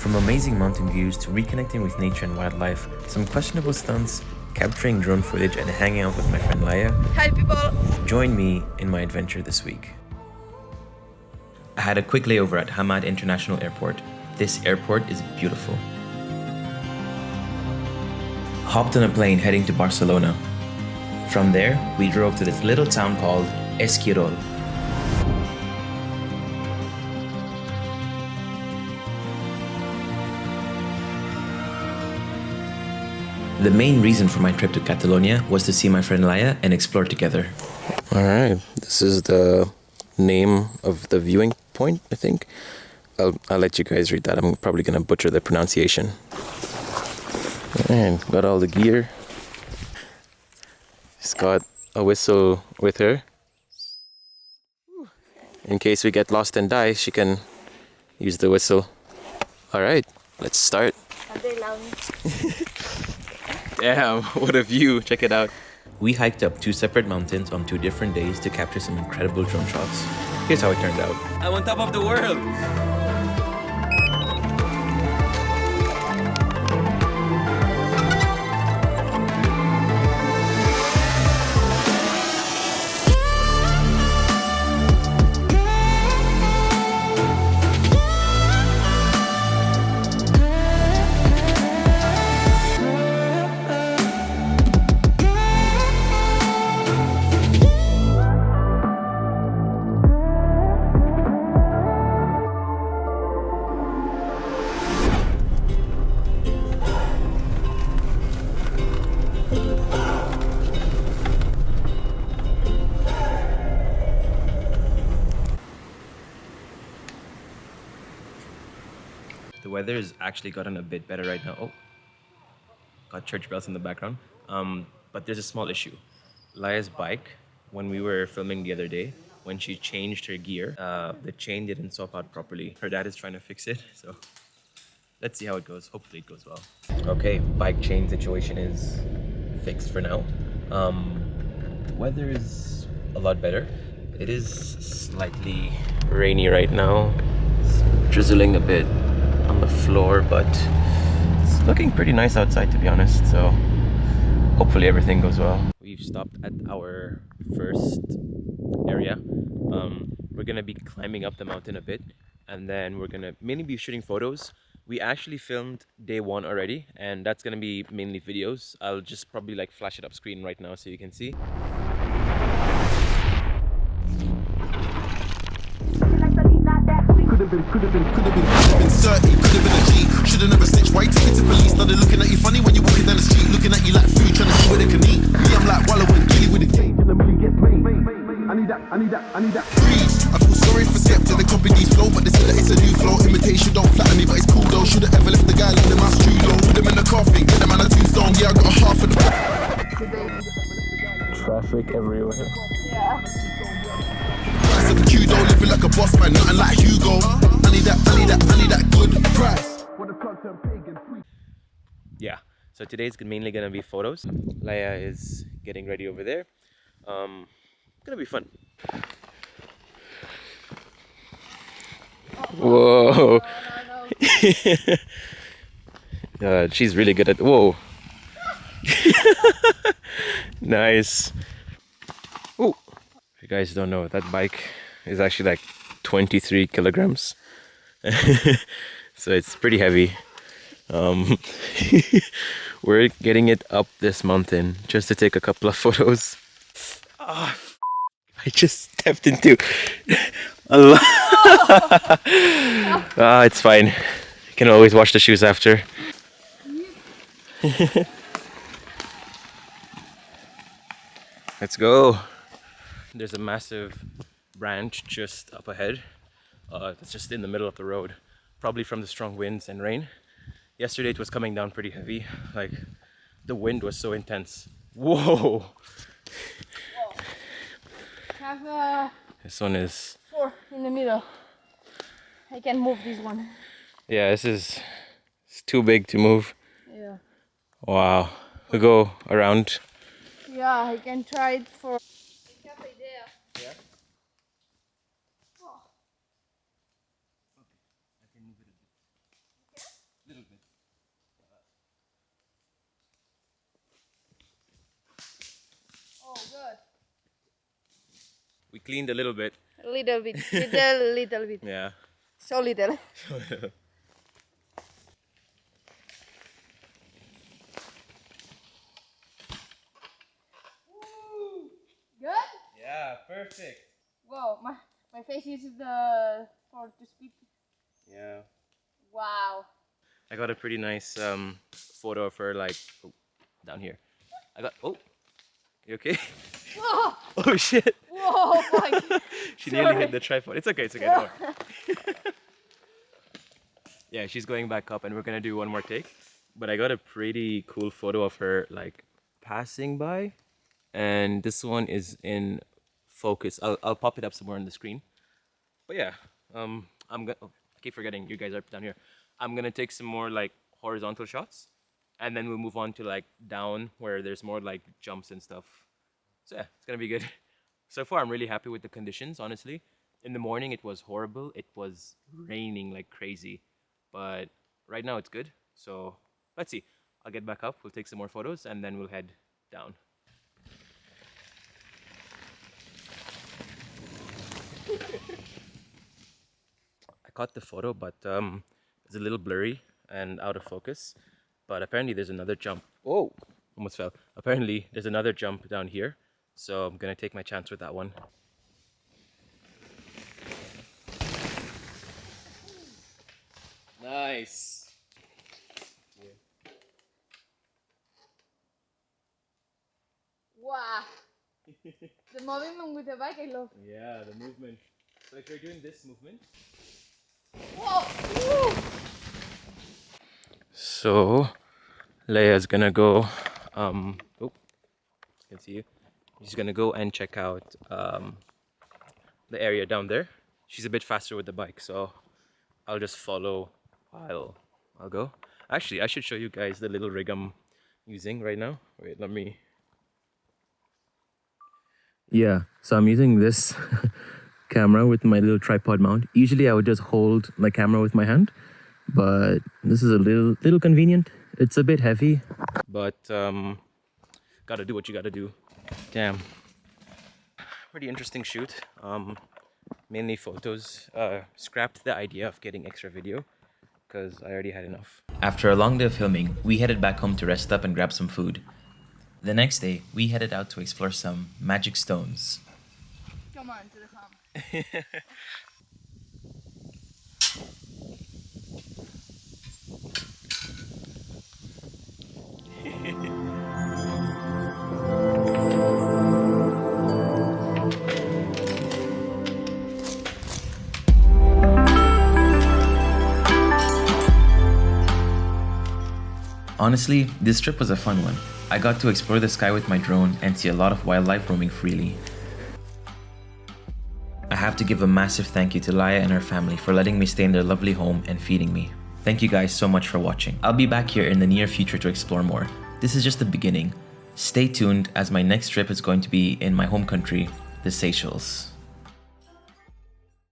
From amazing mountain views to reconnecting with nature and wildlife, some questionable stunts, capturing drone footage and hanging out with my friend Laia. Hi people! Join me in my adventure this week. I had a quick layover at Hamad International Airport. This airport is beautiful. Hopped on a plane heading to Barcelona. From there, we drove to this little town called Esquirol. The main reason for my trip to Catalonia was to see my friend Laia and explore together. Alright, this is the name of the viewing point, I think. I'll let you guys read that. I'm probably going to butcher the pronunciation. And got all the gear. She's got a whistle with her. In case we get lost and die, she can use the whistle. Alright, let's start. Damn, what a view. Check it out. We hiked up 2 separate mountains on 2 different days to capture some incredible drone shots. Here's how it turned out. I'm on top of the world! The weather has actually gotten a bit better right now. Oh, got church bells in the background. But there's a small issue. Laia's bike, when we were filming the other day, when she changed her gear, the chain didn't swap out properly. Her dad is trying to fix it, so let's see how it goes. Hopefully it goes well. Okay, bike chain situation is fixed for now. Weather is a lot better. It is slightly rainy right now. It's drizzling a bit on the floor, but it's looking pretty nice outside, to be honest, so hopefully everything goes well. We've stopped at our first area. We're gonna be climbing up the mountain a bit, and then we're gonna mainly be shooting photos. We actually filmed day 1 already, and that's gonna be mainly videos. I'll just probably like flash it up screen right now so you can see. Could've been 30, could've been a G. Should've never snitched. Why you take it to police? Now they're looking at you funny when you're walking down the street, looking at you like food, trying to see what they can eat. Me, I'm like Wallow and Gilly with a change and the money gets paid. I need that. Freeze. I feel sorry for Skepta, they copy these flow, but they say that it's a new flow. Imitation don't flatter me, but it's cool though. Should've ever left the guy like the mouse true though. Put them in the coffin, get them on a tombstone. Yeah, I got a half of the Traffic everywhere. Yeah. Kudo, living like a boss man, nothing like Hugo. I need that good price. Yeah, so today's mainly gonna be photos. Laia is getting ready over there. Gonna be fun. Whoa. She's really good at. Whoa. Nice. Oh, if you guys don't know, that bike is actually like 23 kilograms. So it's pretty heavy. We're getting it up this mountain just to take a couple of photos. I just stepped into a lot. It's fine. You can always wash the shoes after. Let's go. There's a massive branch just up ahead. That's just in the middle of the road, probably from the strong winds and rain. Yesterday it was coming down pretty heavy. Like the wind was so intense. Whoa! Have This one is. 4 in the middle. I can move this one. Yeah, it's too big to move. Yeah. Wow. We go around. Yeah, I can try it for. Yeah. cleaned a little bit. A little bit. Little bit. Yeah. So little. Good? Yeah, perfect. Wow, my face is for to speak. Yeah. Wow. I got a pretty nice photo of her, like, oh, down here. Oh, you okay? Whoa! Oh shit! Whoa! Fuck. She nearly hit the tripod. It's okay, don't worry. Yeah, she's going back up and we're gonna do one more take. But I got a pretty cool photo of her, like, passing by. And this one is in focus. I'll pop it up somewhere on the screen. But yeah, I'm gonna, oh, I keep forgetting you guys are down here. I'm gonna take some more like horizontal shots, and then we'll move on to like down where there's more like jumps and stuff. So yeah, it's gonna be good. So far, I'm really happy with the conditions, honestly. In the morning, it was horrible. It was raining like crazy, but right now it's good. So let's see. I'll get back up. We'll take some more photos, and then we'll head down. I caught the photo, but it's a little blurry and out of focus. But apparently there's another jump. Oh, almost fell. Apparently there's another jump down here. So I'm gonna take my chance with that one. Nice. Wow. The movement with the bike, I love. Yeah, the movement. So if you're doing this movement. Whoa! Woo! So Leia's gonna go. Oh, I can see you. She's gonna go and check out the area down there. She's a bit faster with the bike, so I'll just follow while I'll go. Actually, I should show you guys the little rig I'm using right now. Wait, let me. Yeah, so I'm using this camera with my little tripod mount. Usually I would just hold my camera with my hand, but this is a little convenient. It's a bit heavy, but gotta do what you gotta do. Damn. Pretty interesting shoot. Mainly photos. Scrapped the idea of getting extra video because I already had enough. After a long day of filming, we headed back home to rest up and grab some food. The next day, we headed out to explore some magic stones. Come on to the farm. Honestly, this trip was a fun one. I got to explore the sky with my drone and see a lot of wildlife roaming freely. I have to give a massive thank you to Laia and her family for letting me stay in their lovely home and feeding me. Thank you guys so much for watching. I'll be back here in the near future to explore more. This is just the beginning. Stay tuned as my next trip is going to be in my home country, the Seychelles.